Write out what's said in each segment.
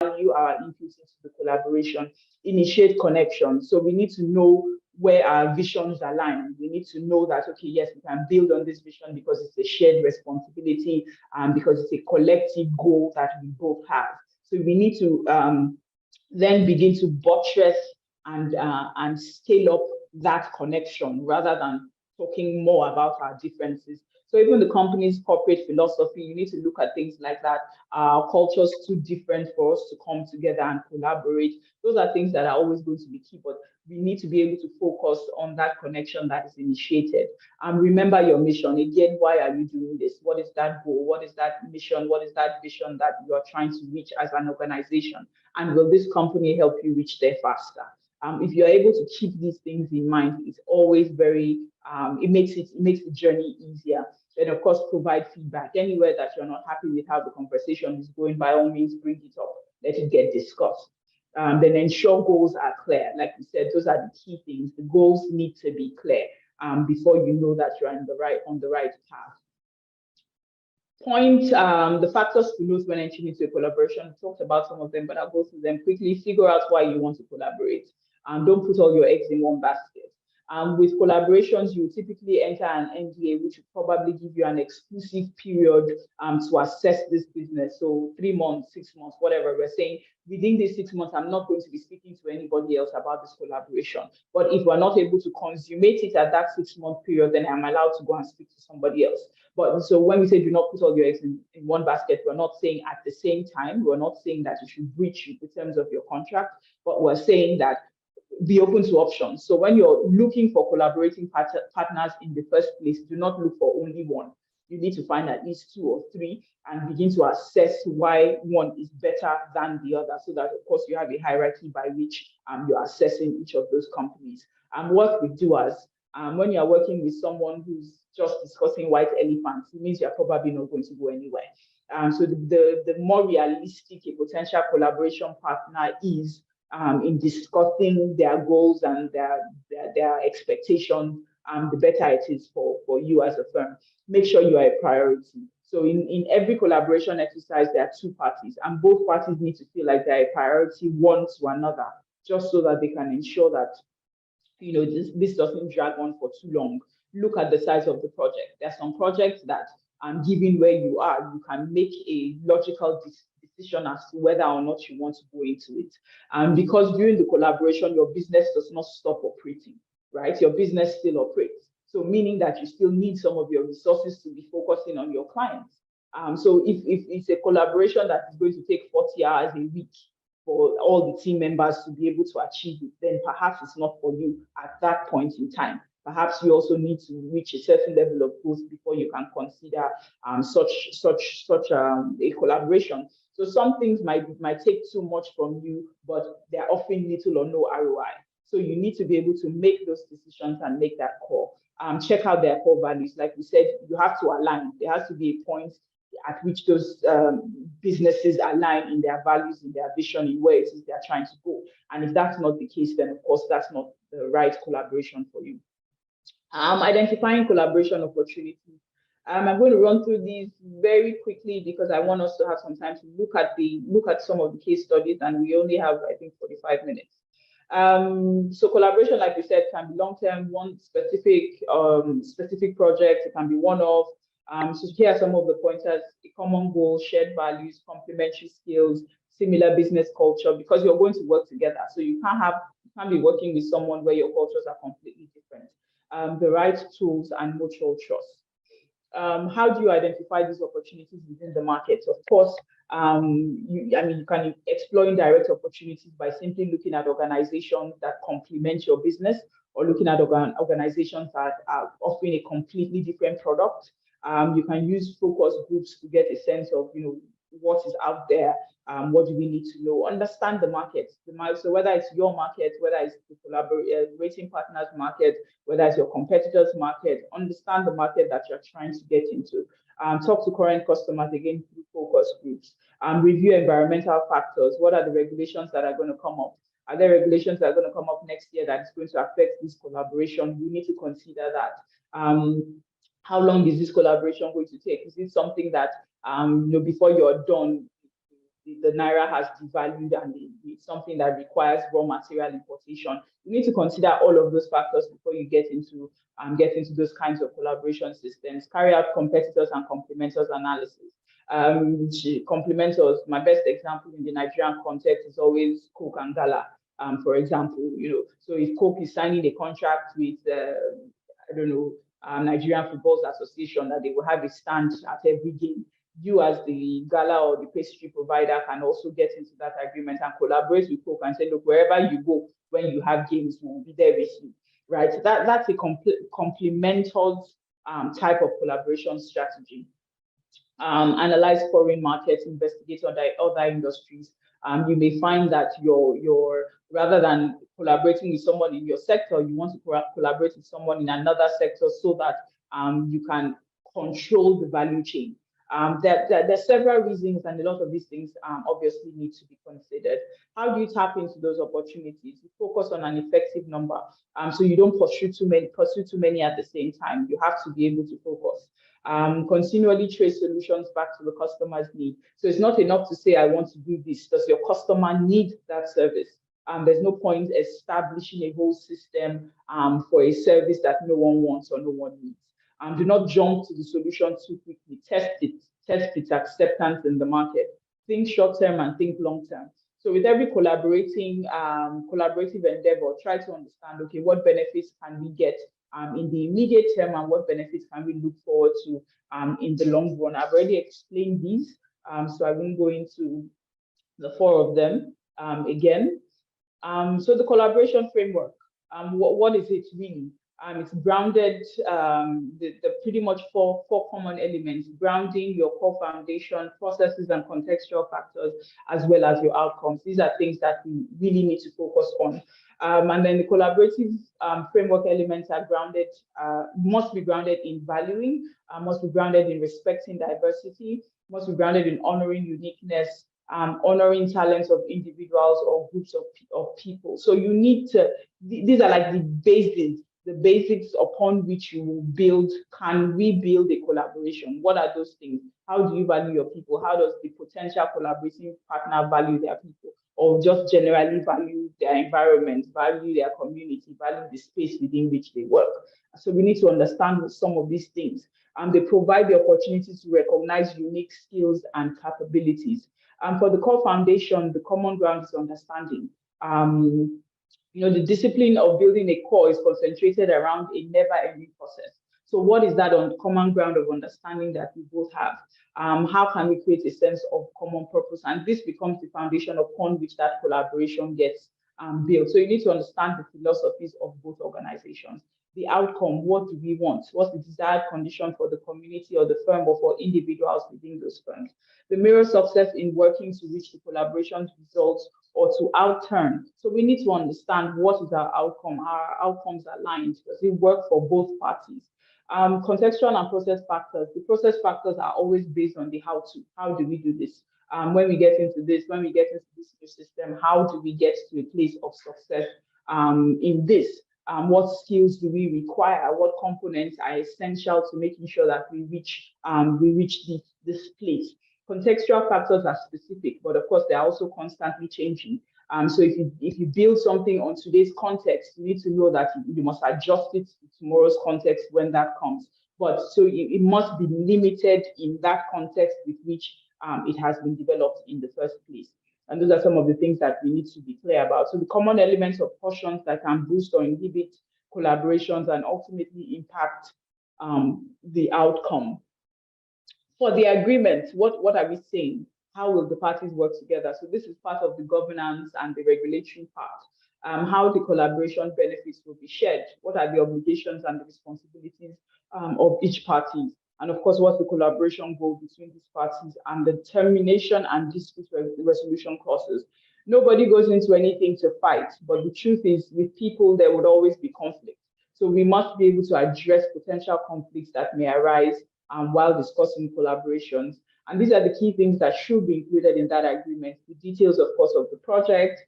value our input into the collaboration, initiate connection. So we need to know where our visions align. We need to know that, okay, yes, we can build on this vision because it's a shared responsibility and because it's a collective goal that we both have. So we need to then begin to buttress and scale up that connection rather than talking more about our differences. So even the company's corporate philosophy, you need to look at things like that. Our culture's too different for us to come together and collaborate. Those are things that are always going to be key, but we need to be able to focus on that connection that is initiated. And remember your mission. Again, why are you doing this? What is that goal? What is that mission? What is that vision that you are trying to reach as an organization? And will this company help you reach there faster? If you're able to keep these things in mind, it's always very, it makes the journey easier. And of course, provide feedback. Anywhere that you're not happy with how the conversation is going, by all means, bring it up. Let it get discussed. Then ensure goals are clear. Like we said, those are the key things. The goals need to be clear before you know that you're on the right path. The factors to note when entering into a collaboration. We talked about some of them, but I'll go through them quickly. Figure out why you want to collaborate. Don't put all your eggs in one basket. With collaborations, you typically enter an NDA, which will probably give you an exclusive period to assess this business. So 3 months, 6 months, whatever. We're saying within these 6 months, I'm not going to be speaking to anybody else about this collaboration. But if we're not able to consummate it at that 6-month period, then I'm allowed to go and speak to somebody else. But so when we say do not put all your eggs in one basket, we're not saying at the same time, we're not saying that you should breach the terms of your contract, but we're saying that be open to options. So when you're looking for collaborating partners in the first place, do not look for only one. You need to find at least 2 or 3 and begin to assess why one is better than the other, so that, of course, you have a hierarchy by which you're assessing each of those companies. And work with doers. When you're working with someone who's just discussing white elephants, it means you're probably not going to go anywhere. So the more realistic a potential collaboration partner is, in discussing their goals and their expectations, the better it is for you as a firm. Make sure you are a priority. So in every collaboration exercise, there are 2 parties, and both parties need to feel like they're a priority one to another, just so that they can ensure that this doesn't drag on for too long. Look at the size of the project. There are some projects that, given where you are, you can make a logical decision as to whether or not you want to go into it. And because during the collaboration, your business does not stop operating, right? Your business still operates. So meaning that you still need some of your resources to be focusing on your clients. So if it's a collaboration that is going to take 40 hours a week for all the team members to be able to achieve it, then perhaps it's not for you at that point in time. Perhaps you also need to reach a certain level of growth before you can consider such a collaboration. So some things might take too much from you, but they're offering little or no ROI. So you need to be able to make those decisions and make that call. Check out their core values. Like we said, you have to align. There has to be a point at which those businesses align in their values, in their vision, in where it is they're trying to go. And if that's not the case, then of course that's not the right collaboration for you. Identifying collaboration opportunities. I'm going to run through these very quickly because I want us to have some time to look at some of the case studies, and we only have, I think, 45 minutes. So collaboration, like we said, can be long-term, one specific project. It can be one-off. So here are some of the pointers: a common goal, shared values, complementary skills, similar business culture, because you're going to work together. So you can't be working with someone where your cultures are completely different. The right tools and mutual trust. How do you identify these opportunities within the market? Of course, you can explore indirect opportunities by simply looking at organizations that complement your business, or looking at organizations that are offering a completely different product. You can use focus groups to get a sense of, what is out there. What do we need to know? Understand the market. So whether it's your market, whether it's the collaborating partners market, whether it's your competitors market, understand the market that you're trying to get into. Talk to current customers, again, through focus groups. Review environmental factors. What are the regulations that are going to come up? Are there regulations that are going to come up next year that is going to affect this collaboration? You need to consider that. How long is this collaboration going to take? Is it something that, before you're done, the naira has devalued and it's something that requires raw material importation. You need to consider all of those factors before you get into those kinds of collaboration systems. Carry out competitors and complementors analysis. Complementors, my best example in the Nigerian context is always Coke and Gala. For example, so if Coke is signing a contract with, I don't know, Nigerian Football Association, that they will have a stand at every game, you as the gala or the pastry provider can also get into that agreement and collaborate with Coke and say, look, wherever you go, when you have games, we'll be there with you, right? So that's a complementary type of collaboration strategy. Analyze foreign markets, investigate other industries. You may find that you're rather than collaborating with someone in your sector, you want to collaborate with someone in another sector so that you can control the value chain. There are several reasons, and a lot of these things obviously need to be considered. How do you tap into those opportunities? You focus on an effective number, so you don't pursue too many at the same time. You have to be able to focus. Continually trace solutions back to the customer's need. So it's not enough to say, I want to do this. Does your customer need that service? There's no point establishing a whole system for a service that no one wants or no one needs. Do not jump to the solution too quickly. Test its acceptance in the market. Think short term and think long term. So with every collaborative endeavor, try to understand, okay, what benefits can we get in the immediate term and what benefits can we look forward to in the long run. I've already explained these, so I won't go into the four of them again. So the collaboration framework, what is it really? It's grounded, the pretty much four common elements: grounding, your core foundation, processes and contextual factors, as well as your outcomes. These are things that we really need to focus on. And then the collaborative framework elements are grounded, must be grounded in valuing, must be grounded in respecting diversity, must be grounded in honoring uniqueness, honoring talents of individuals or groups of people. So you need to, these are like the basics upon which you will build. Can we build a collaboration? What are those things? How do you value your people? How does the potential collaborating partner value their people? Or just generally value their environment, value their community, value the space within which they work? So we need to understand some of these things. They provide the opportunity to recognize unique skills and capabilities. For the core foundation, the common ground is understanding. The discipline of building a core is concentrated around a never-ending process. So what is that common ground of understanding that we both have? How can we create a sense of common purpose? And this becomes the foundation upon which that collaboration gets built. So you need to understand the philosophies of both organizations. The outcome, what do we want? What's the desired condition for the community or the firm or for individuals within those firms? The mirror success in working to reach the collaboration results or to outturn. So we need to understand what is our outcome. Are our outcomes aligned? Does it work for both parties? Contextual and process factors. The process factors are always based on the how-to. How do we do this? When we get into this new system, how do we get to a place of success in this? What skills do we require? What components are essential to making sure that we reach this place? Contextual factors are specific, but of course they are also constantly changing. So if you build something on today's context, you need to know that you must adjust it to tomorrow's context when that comes. But so it must be limited in that context with which it has been developed in the first place. And those are some of the things that we need to be clear about. So the common elements of cautions that can boost or inhibit collaborations and ultimately impact the outcome. For the agreement, what are we saying? How will the parties work together? So this is part of the governance and the regulatory part. How the collaboration benefits will be shared. What are the obligations and the responsibilities of each party? And of course, what's the collaboration goal between these parties, and the termination and dispute resolution clauses. Nobody goes into anything to fight, but the truth is, with people, there would always be conflict. So we must be able to address potential conflicts that may arise while discussing collaborations. And these are the key things that should be included in that agreement. The details, of course, of the project,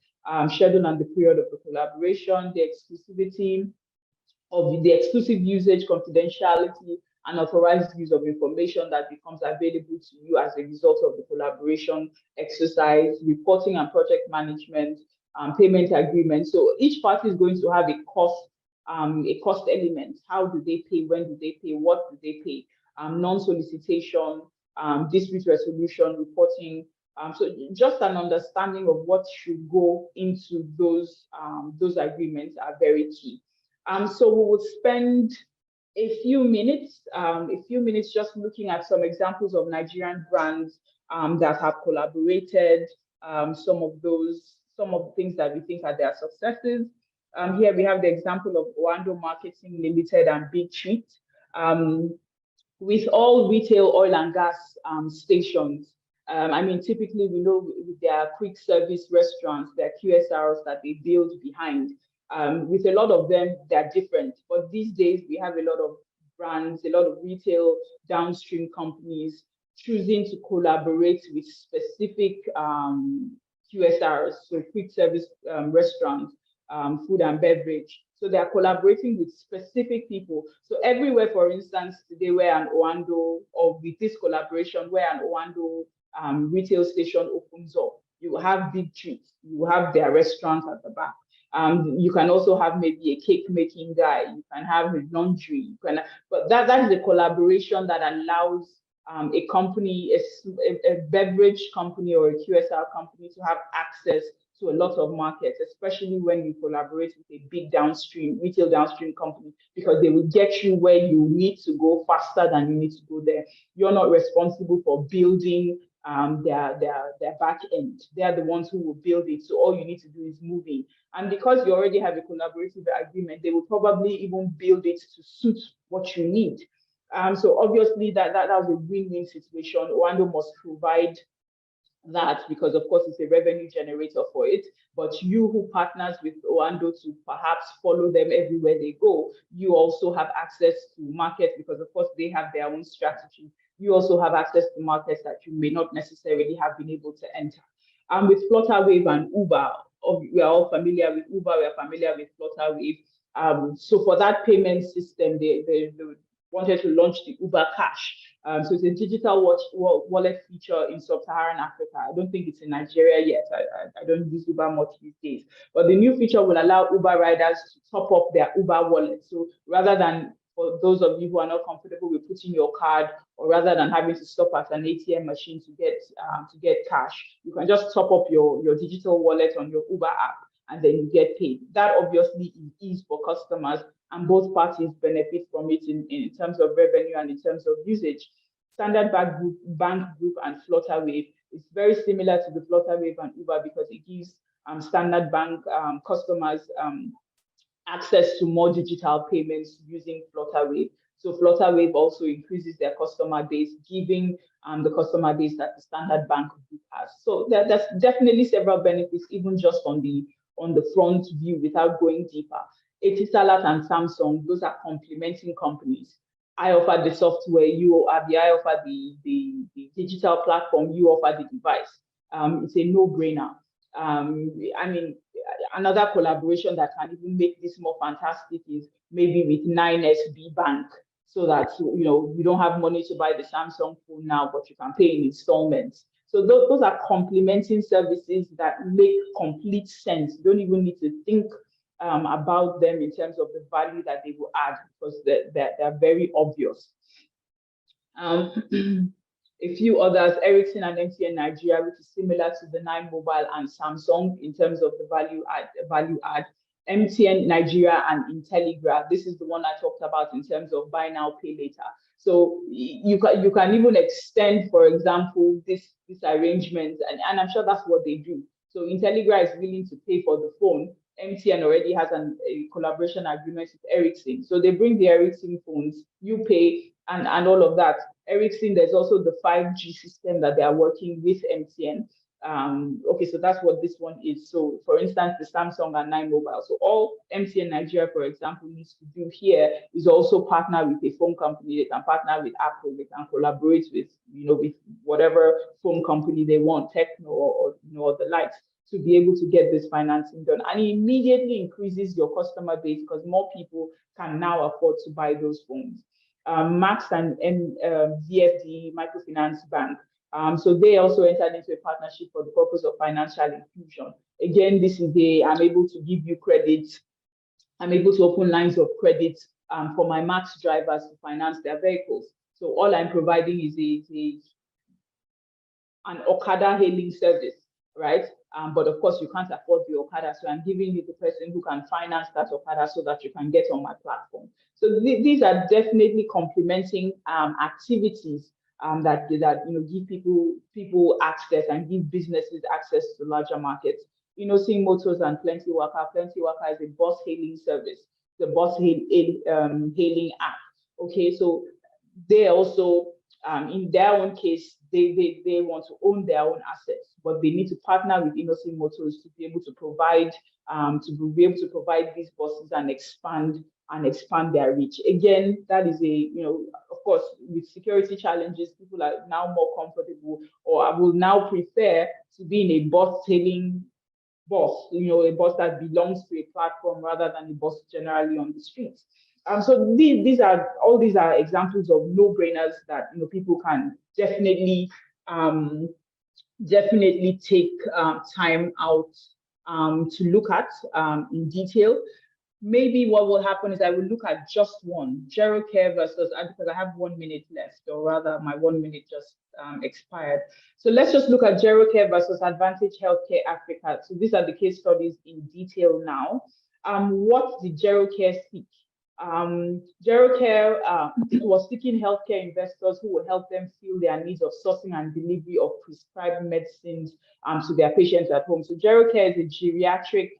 schedule and the period of the collaboration, the exclusivity of the exclusive usage, confidentiality, unauthorized use of information that becomes available to you as a result of the collaboration exercise, reporting and project management, payment agreement. So each party is going to have a cost element. How do they pay? When do they pay? What do they pay? Non-solicitation, dispute resolution, reporting. So just an understanding of what should go into those agreements are very key. So we will spend a few minutes just looking at some examples of Nigerian brands that have collaborated, some of the things that we think are their successes. Here we have the example of Oando Marketing Limited and Big Treat. With all retail oil and gas stations, I mean, typically we know with their quick service restaurants, their QSRs that they build behind. With a lot of them, they're different. But these days, we have a lot of brands, a lot of retail downstream companies choosing to collaborate with specific QSRs, so quick service restaurants, food and beverage. So they are collaborating with specific people. So everywhere, for instance, today where an Oando, or with this collaboration, where an Oando retail station opens up, you have Big Treats, you have their restaurants at the back. You can also have maybe a cake making guy, you can have a laundry, but that is a collaboration that allows a company, a beverage company or a QSR company to have access to a lot of markets, especially when you collaborate with a big retail downstream company, because they will get you where you need to go faster than you need to go there. You're not responsible for building their back end. They're the ones who will build it. So all you need to do is move in. And because you already have a collaborative agreement, they will probably even build it to suit what you need. So obviously that was a win-win situation. Oando must provide that because of course it's a revenue generator for it, but you who partners with Oando to perhaps follow them everywhere they go, you also have access to markets because of course they have their own strategy. You also have access to markets that you may not necessarily have been able to enter. With Flutterwave and Uber, we are all familiar with Uber, we are familiar with Flutterwave. So for that payment system, they wanted to launch the Uber Cash. So it's a digital wallet feature in sub-Saharan Africa. I don't think it's in Nigeria yet. I don't use Uber much these days. But the new feature will allow Uber riders to top up their Uber wallet. So rather than, for those of you who are not comfortable with putting your card, or rather than having to stop at an ATM machine to get cash, you can just top up your digital wallet on your Uber app, and then you get paid. That obviously is ease for customers, and both parties benefit from it in terms of revenue and in terms of usage. Standard Bank Group and Flutterwave is very similar to the Flutterwave and Uber because it gives Standard Bank customers access to more digital payments using Flutterwave. So Flutterwave also increases their customer base, giving the customer base that the Standard Bank Group has. So there's definitely several benefits, even just on the front view without going deeper. Etisalat and Samsung, those are complementing companies. I offer the software, I offer the digital platform, you offer the device. It's a no-brainer. I mean, another collaboration that can even make this more fantastic is maybe with 9SB Bank, so that you don't have money to buy the Samsung phone now, but you can pay in installments. So those are complementing services that make complete sense. You don't even need to think about them in terms of the value that they will add, because they're very obvious. A few others, Ericsson and MTN Nigeria, which is similar to the 9Mobile and Samsung in terms of the value add. MTN Nigeria and Intelligra, this is the one I talked about in terms of buy now, pay later. So you can even extend, for example, this arrangement, and I'm sure that's what they do. So Intelligra is willing to pay for the phone. MTN already has a collaboration agreement with Ericsson. So they bring the Ericsson phones, you pay, and all of that. Ericsson, there's also the 5G system that they are working with MTN. Okay, so that's what this one is. So for instance, the Samsung and 9Mobile. So all MTN Nigeria, for example, needs to do here is also partner with a phone company. They can partner with Apple. They can collaborate with, with whatever phone company they want, Techno or the likes, to be able to get this financing done. And it immediately increases your customer base because more people can now afford to buy those phones. Max and VFD Microfinance Bank. So they also entered into a partnership for the purpose of financial inclusion. Again, this is I'm able to give you credit. I'm able to open lines of credit for my Max drivers to finance their vehicles. So all I'm providing is an Okada hailing service, right? But of course, you can't afford the Okada. So I'm giving you the person who can finance that Okada so that you can get on my platform. So these are definitely complementing activities that give people access and give businesses access to larger markets. Seeing Motors and Plenty Worker. Plenty Worker is a bus hailing service, the bus hailing app. Okay, so they also, in their own case, they want to own their own assets, but they need to partner with Innocent Motors to be able to provide these buses and expand their reach. Again, that is of course, with security challenges, people are now more comfortable, or I will now prefer to be in a bus hailing bus, a bus that belongs to a platform rather than a bus generally on the streets. So these are examples of no-brainers that people can definitely take time out to look at in detail. Maybe what will happen is I will look at just one, GeroCare versus, because I have 1 minute left, or rather my 1 minute just expired. So let's just look at GeroCare versus Advantage Healthcare Africa. So these are the case studies in detail now. What did GeroCare seek? GeroCare was seeking healthcare investors who will help them fill their needs of sourcing and delivery of prescribed medicines to their patients at home. So GeroCare is a geriatric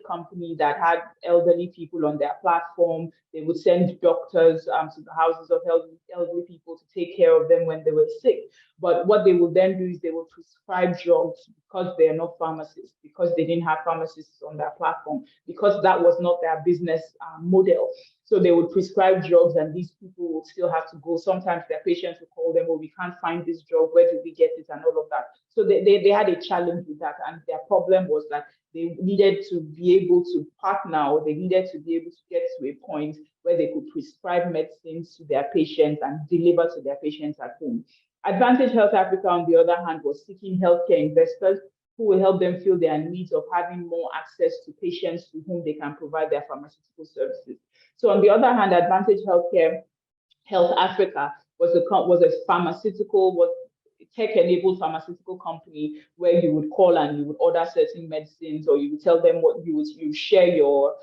company that had elderly people on their platform. They would send doctors to the houses of elderly people to take care of them when they were sick. But what they would then do is they would prescribe drugs because they are not pharmacists, because they didn't have pharmacists on their platform, because that was not their business model. So they would prescribe drugs, and these people would still have to go. Sometimes their patients would call them, "Oh, we can't find this drug. Where do we get it?" and all of that. So they had a challenge with that, and their problem was that they needed to be able to partner, or they needed to be able to get to a point where they could prescribe medicines to their patients and deliver to their patients at home. Advantage Health Africa, on the other hand, was seeking healthcare investors who will help them fill their needs of having more access to patients to whom they can provide their pharmaceutical services. So on the other hand, Advantage Health Africa was a tech-enabled pharmaceutical company where you would call and you would order certain medicines, or you would tell them what you share your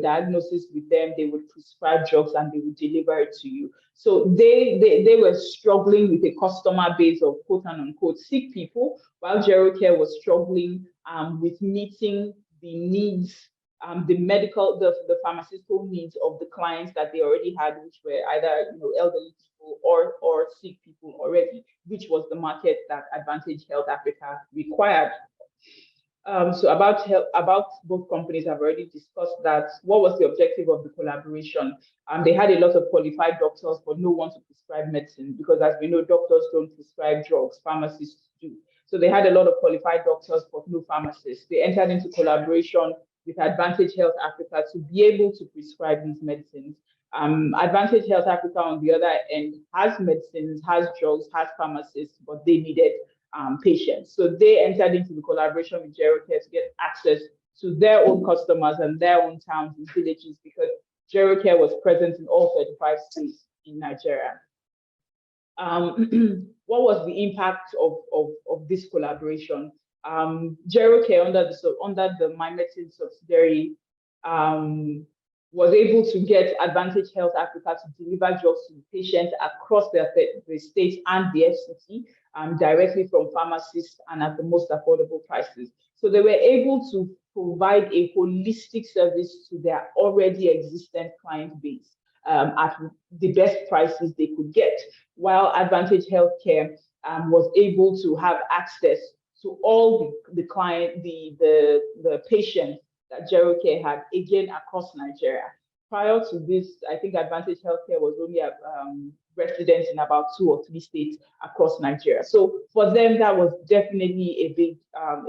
diagnosis with them. They would prescribe drugs and they would deliver it to you. So they were struggling with a customer base of quote and unquote sick people, while GeroCare was struggling with meeting the needs, the pharmaceutical needs of the clients that they already had, which were either elderly people or sick people already, which was the market that Advantage Health Africa required. So about both companies, I've already discussed that. What was the objective of the collaboration? They had a lot of qualified doctors, but no one to prescribe medicine, because as we know, doctors don't prescribe drugs, pharmacists do. So they had a lot of qualified doctors, but no pharmacists. They entered into collaboration with Advantage Health Africa to be able to prescribe these medicines. Advantage Health Africa, on the other end, has medicines, has drugs, has pharmacists, but they needed patients. So they entered into the collaboration with GeroCare to get access to their own customers and their own towns and villages, because GeroCare was present in all 35 states in Nigeria. What was the impact of this collaboration? GeroCare, under the MyMedicine subsidiary, was able to get Advantage Health Africa to deliver drugs to patients across the state and the FCT directly from pharmacists and at the most affordable prices. So they were able to provide a holistic service to their already existent client base at the best prices they could get, while Advantage Healthcare was able to have access to all the patients that GeroCare had, again, across Nigeria. Prior to this, I think Advantage Healthcare was only resident in about 2 or 3 states across Nigeria. So for them, that was definitely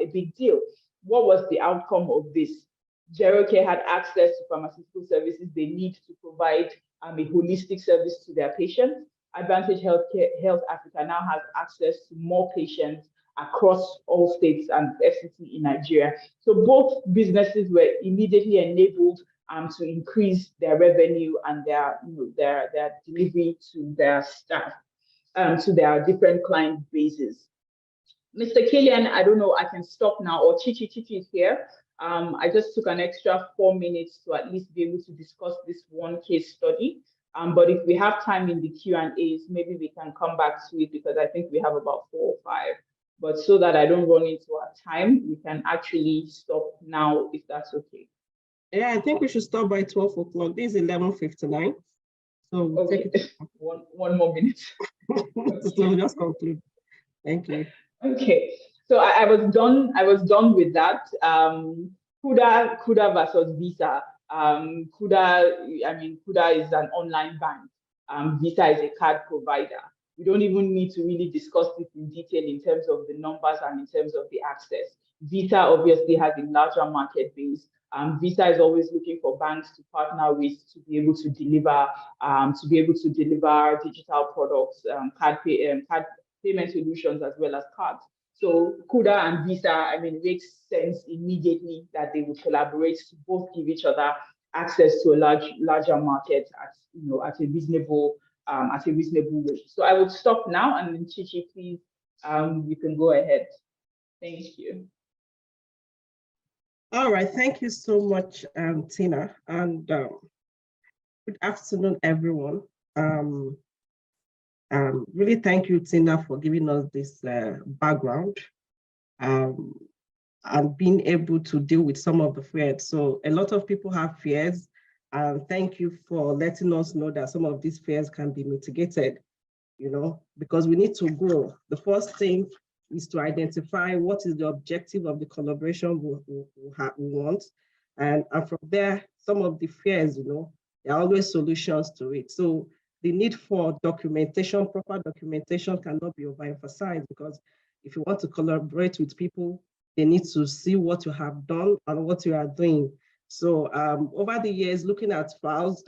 a big deal. What was the outcome of this? GeroCare had access to pharmaceutical services they need to provide a holistic service to their patients. Advantage Health Africa now has access to more patients across all states and FCT in Nigeria. So both businesses were immediately enabled to increase their revenue and their delivery to their staff, to their different client bases. Mr. Killian, I don't know, I can stop now, or Chichi is here. I just took an extra 4 minutes to at least be able to discuss this one case study. But if we have time in the Q&As, maybe we can come back to it, because I think we have about 4 or 5. But so that I don't run into our time, we can actually stop now, if that's okay. Yeah, I think we should stop by 12 o'clock. This is 11:59. So okay. one more minute. So just conclude. Thank you. Okay. So I was done with that. Kuda versus Visa. Kuda is an online bank. Visa is a card provider. We don't even need to really discuss this in detail in terms of the numbers and in terms of the access. Visa obviously has a larger market base. Visa is always looking for banks to partner with to be able to deliver digital products, card payment solutions, as well as cards. So Kuda and Visa, it makes sense immediately that they would collaborate to both give each other access to a larger market at a reasonable rate. So I would stop now, and then Chichi, please, you can go ahead. Thank you. All right, thank you so much, Tina, and good afternoon, everyone. Really thank you, Tina, for giving us this background and being able to deal with some of the fears. So a lot of people have fears, and thank you for letting us know that some of these fears can be mitigated, because we need to grow. The first thing is to identify what is the objective of the collaboration we want. And from there, some of the fears, there are always solutions to it. So the need for documentation, proper documentation cannot be overemphasized, because if you want to collaborate with people, they need to see what you have done and what you are doing. So over the years, looking at files,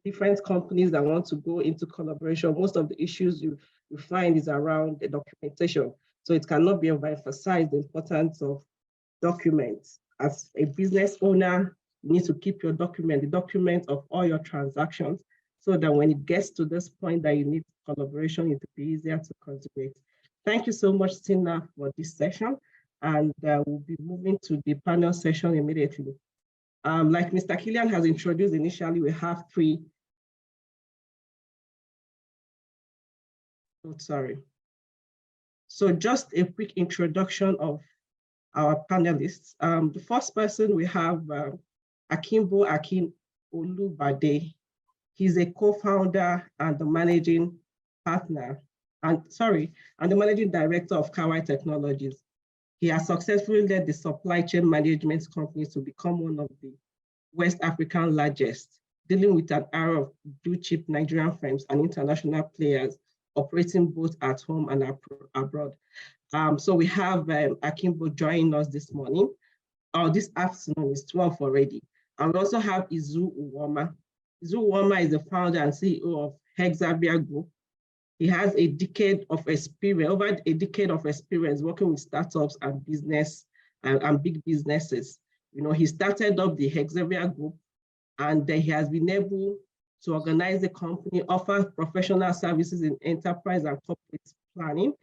different companies that want to go into collaboration, most of the issues you find is around the documentation. So it cannot be overemphasized, the importance of documents. As a business owner, you need to keep your document, the document of all your transactions, so that when it gets to this point that you need collaboration, it will be easier to contribute. Thank you so much, Tina, for this session. And we'll be moving to the panel session immediately. Like Mr. Killian has introduced initially, we have 3. Oh, sorry. So just a quick introduction of our panelists. The first person we have Akimbo Akin Olubade. He's a co-founder and the managing partner, and the managing director of Kawai Technologies. He has successfully led the supply chain management company to become one of the West African largest, dealing with an array of blue-chip Nigerian firms and international players operating both at home and abroad. So we have Akimbo joining us this morning. This afternoon, is 12 already. And we also have Izu Uwoma. Izu Uwoma is the founder and CEO of Hexavia Group. He has a decade of experience, over a decade of experience working with startups and business and big businesses. He started up the Hexavia Group, and he has been able to organize the company, offer professional services in enterprise and corporate planning,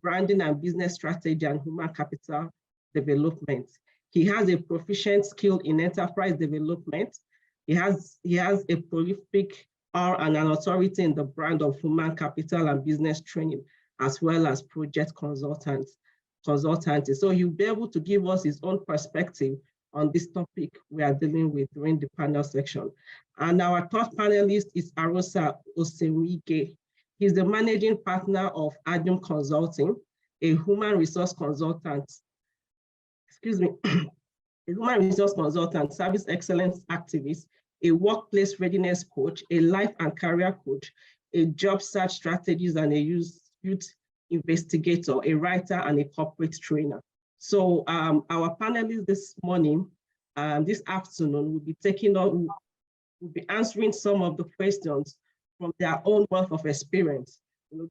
branding and business strategy, and human capital development. He has a proficient skill in enterprise development. He has a prolific and an authority in the brand of human capital and business training, as well as project consultancy. So he'll be able to give us his own perspective on this topic we are dealing with during the panel section. And our third panelist is Arosa Osewike. He's the managing partner of Adium Consulting, a human resource consultant, a human resource consultant, service excellence activist, a workplace readiness coach, a life and career coach, a job search strategist, and a youth investigator, a writer, and a corporate trainer. So our panelists this morning, this afternoon, will be taking on will be answering some of the questions from their own wealth of experience.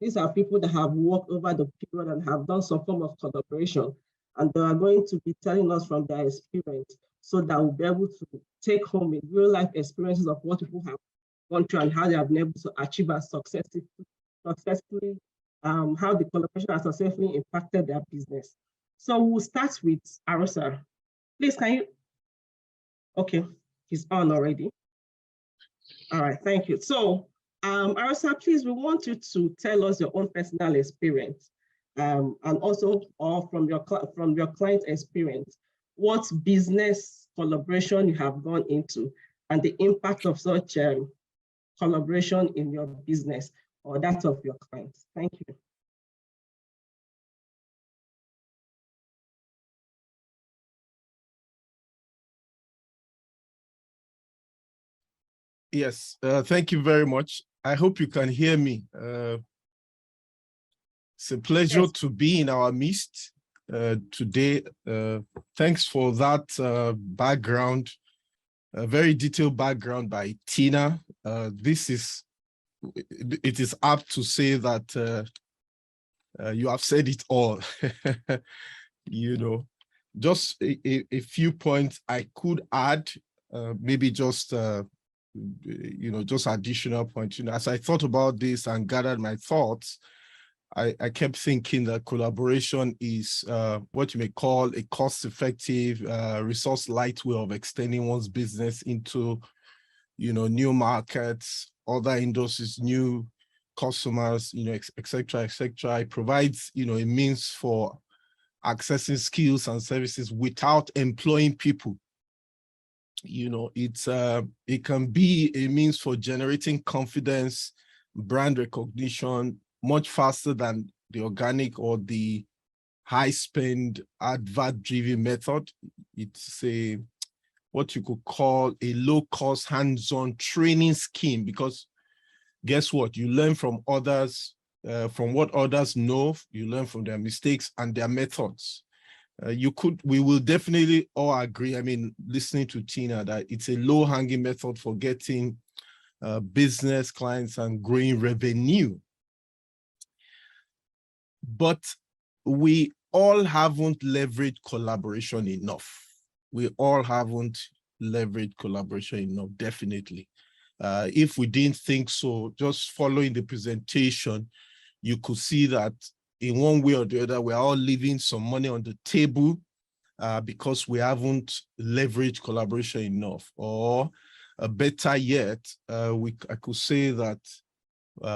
These are people that have worked over the period and have done some form of collaboration, and they are going to be telling us from their experience so that we'll be able to take home in real life experiences of what people have gone through and how they have been able to achieve and successfully, how the collaboration has successfully impacted their business. So we'll start with Arosa. Please, can you? Okay, he's on already. All right, thank you. So, Arosa, please, we want you to tell us your own personal experience, and also, or from your client's experience, what business collaboration you have gone into, and the impact of such collaboration in your business or that of your clients. Thank you. Yes, thank you very much. I hope you can hear me. It's a pleasure to be in our midst today. Thanks for that background, a very detailed background by Tina. It is apt to say that you have said it all. Just a few points I could add, maybe just just additional points. As I thought about this and gathered my thoughts, I kept thinking that collaboration is what you may call a cost-effective, resource-light way of extending one's business into, new markets, other industries, new customers, et cetera, et cetera. It provides, a means for accessing skills and services without employing people. It can be a means for generating confidence, brand recognition much faster than the organic or the high spend advert driven method. It's what you could call a low cost hands-on training scheme, because guess what? You learn from others, from what others know, you learn from their mistakes and their methods. We will definitely all agree, listening to Tina, that it's a low-hanging method for getting business clients and growing revenue. But we all haven't leveraged collaboration enough. We all haven't leveraged collaboration enough, definitely. If we didn't think so, just following the presentation, you could see that in one way or the other, we're all leaving some money on the table because we haven't leveraged collaboration enough. Or better yet, I could say that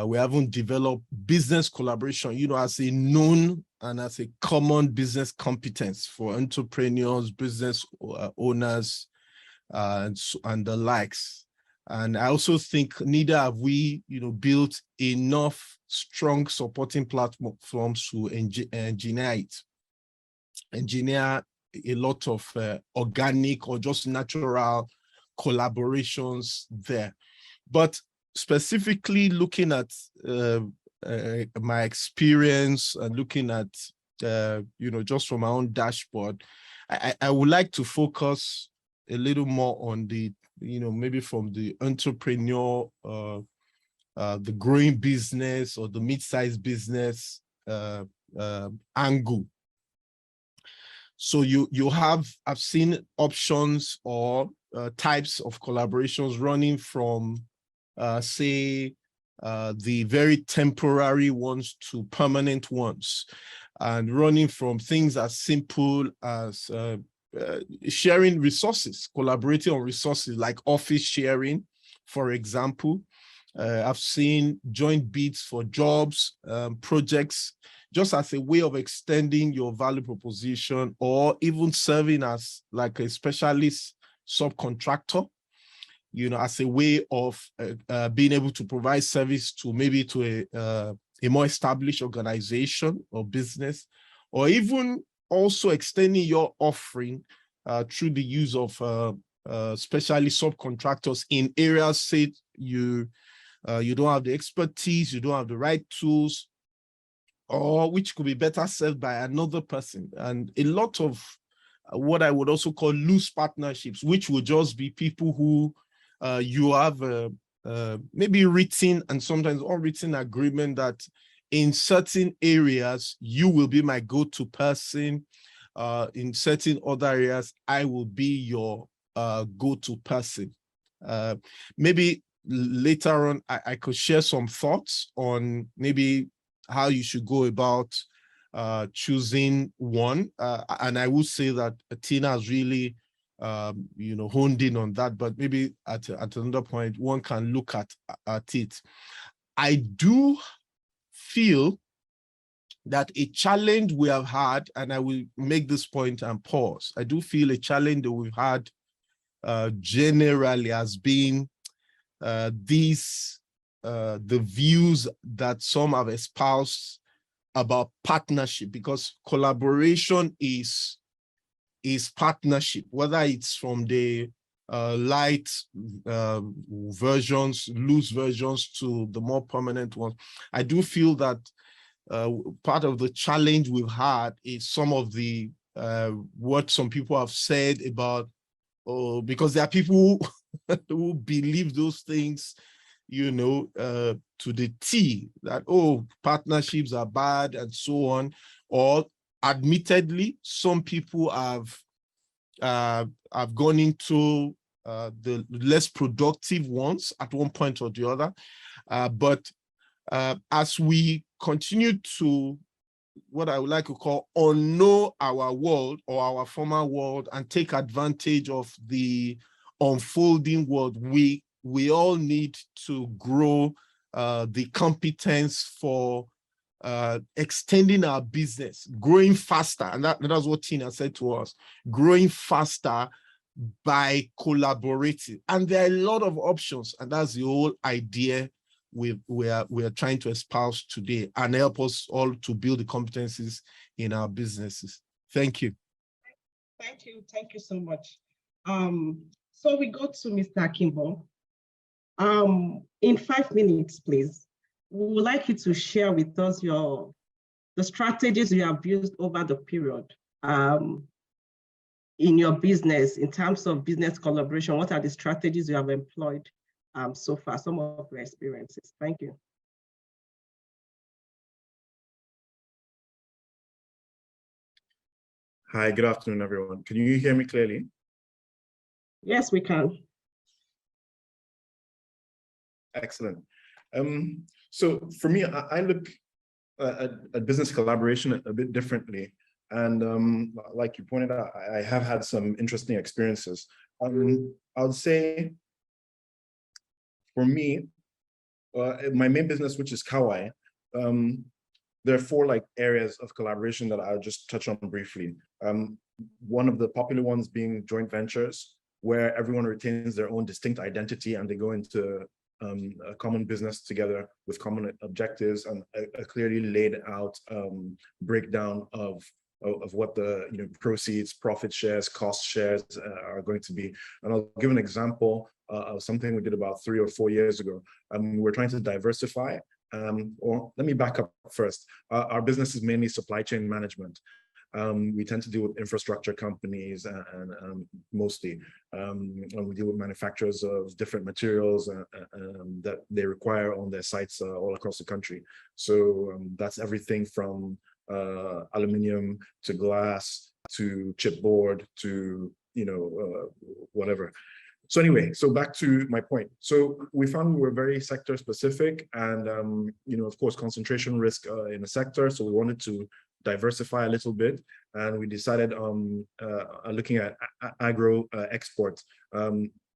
we haven't developed business collaboration, as a known and as a common business competence for entrepreneurs, business owners, and the likes. And I also think neither have we, built enough strong supporting platforms to engineer a lot of organic or just natural collaborations there. But specifically looking at my experience and looking at, just from my own dashboard, I would like to focus a little more on the, maybe from the entrepreneur, the growing business or the mid-sized business angle. So I've seen options or types of collaborations running from, say, the very temporary ones to permanent ones, and running from things as simple as sharing resources, collaborating on resources like office sharing, for example. I've seen joint bids for jobs, projects, just as a way of extending your value proposition, or even serving as like a specialist subcontractor, as a way of being able to provide service to maybe to a more established organization or business, or even also extending your offering through the use of specialist subcontractors in areas, say you don't have the expertise, you don't have the right tools, or which could be better served by another person. And a lot of what I would also call loose partnerships, which would just be people who you have maybe written and sometimes unwritten agreement that in certain areas, you will be my go-to person. In certain other areas, I will be your go-to person. Maybe later on, I could share some thoughts on maybe how you should go about choosing one. And I would say that Tina has really honed in on that, but maybe at another point, one can look at it. I do feel that a challenge we have had, and I will make this point and pause. I do feel a challenge that we've had generally has been the views that some have espoused about partnership, because collaboration is partnership, whether it's from the light versions, loose versions to the more permanent ones. I do feel that part of the challenge we've had is some of the what some people have said about, because there are people who believe those things, to the T, that, partnerships are bad and so on. Or admittedly, some people have gone into the less productive ones at one point or the other. But as we continue to, what I would like to call, unknow our world or our former world and take advantage of the unfolding world, we all need to grow the competence for extending our business, growing faster. And that's what Tina said to us, growing faster by collaborating. And there are a lot of options, and that's the whole idea we are trying to espouse today, and help us all to build the competencies in our businesses. Thank you. Thank you so much. So we go to Mr. Akimbo. In 5 minutes, please. We would like you to share with us the strategies you have used over the period in your business in terms of business collaboration. What are the strategies you have employed so far, some of your experiences? Thank you. Hi, good afternoon, everyone. Can you hear me clearly? Yes, we can. Excellent. So for me, I look at business collaboration a bit differently. And like you pointed out, I have had some interesting experiences. I would say, for me, my main business, which is Kawai, there are 4 areas of collaboration that I'll just touch on briefly. One of the popular ones being joint ventures, where everyone retains their own distinct identity and they go into a common business together with common objectives and a clearly laid out breakdown of what the proceeds, profit shares, cost shares are going to be. And I'll give an example of something we did about 3 or 4 years ago. We're trying to diversify. Or let me back up first. Our business is mainly supply chain management. We tend to deal with infrastructure companies and mostly, and we deal with manufacturers of different materials that they require on their sites all across the country. So that's everything from aluminum to glass to chipboard to whatever. So anyway, so back to my point. So we found we were very sector specific and, of course, concentration risk in a sector. So we wanted to diversify a little bit, and we decided on looking at agro export,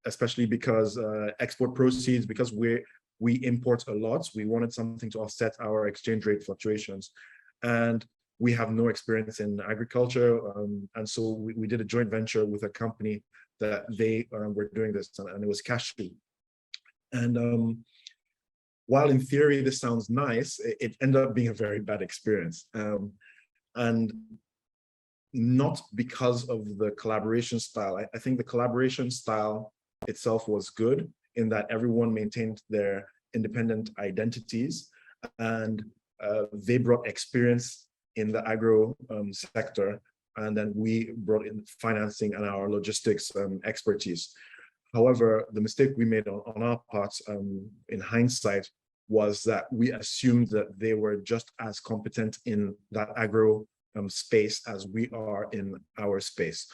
especially because export proceeds, because we import a lot, we wanted something to offset our exchange rate fluctuations. And we have no experience in agriculture, and so we did a joint venture with a company that they were doing this, and it was Cashew. And while in theory this sounds nice, it ended up being a very bad experience. And not because of the collaboration style. I think the collaboration style itself was good in that everyone maintained their independent identities, and they brought experience in the agro sector, and then we brought in financing and our logistics expertise. However, the mistake we made on our parts in hindsight was that we assumed that they were just as competent in that agro space as we are in our space.